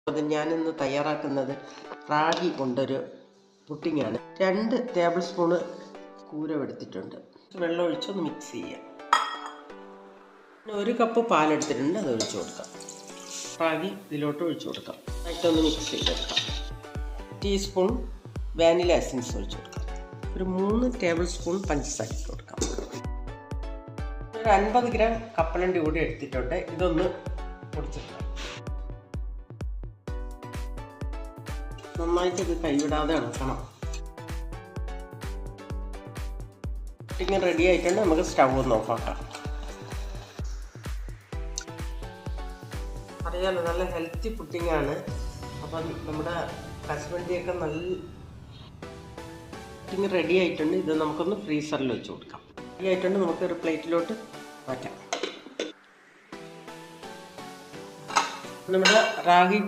അത് ഞാനിന്ന് തയ്യാറാക്കുന്നത് റാഗി കൊണ്ടൊരു പുഡിങ്ങാണ്. 2 ടേബിൾ സ്പൂണ് കൂരം എടുത്തിട്ടുണ്ട്. വെള്ളം ഒഴിച്ചൊന്ന് മിക്സ് ചെയ്യാം. 1 കപ്പ് പാലെടുത്തിട്ടുണ്ട്, അത് ഒഴിച്ചു കൊടുക്കാം. റാഗി ഇതിലോട്ട് ഒഴിച്ചു കൊടുക്കാം. ആയിട്ടൊന്ന് മിക്സ് ചെയ്തെടുക്കാം. ടീസ്പൂൺ വാനില എസൻസ് ഒഴിച്ചു കൊടുക്കാം. ഒരു 3 ടേബിൾ സ്പൂൺ പഞ്ചസാര ഇട്ട് കൊടുക്കാം. ഒരു 50 ഗ്രാം കപ്പലണ്ടി കൂടി എടുത്തിട്ടുണ്ട്. ഇതൊന്ന് പൊടിച്ചെടുക്കാം. നന്നായിട്ട് ഇത് കൈവിടാതെ ഇളക്കണം. പുഡിങ് റെഡി ആയിട്ടുണ്ട്. നമുക്ക് സ്റ്റൗ ഒന്ന് ഓഫാക്കാം. അറിയാലോ, നല്ല ഹെൽത്തി പുഡിങ്ങാണ്. അപ്പം നമ്മുടെ കശുവണ്ടിയൊക്കെ നല്ല പുഡിങ് റെഡി ആയിട്ടുണ്ട്. ഇത് നമുക്കൊന്ന് ഫ്രീസറിൽ വെച്ച് കൊടുക്കാം. റെഡി ആയിട്ടുണ്ട്. നമുക്കൊരു പ്ലേറ്റിലോട്ട് മാറ്റാം. നമ്മുടെ റാഗി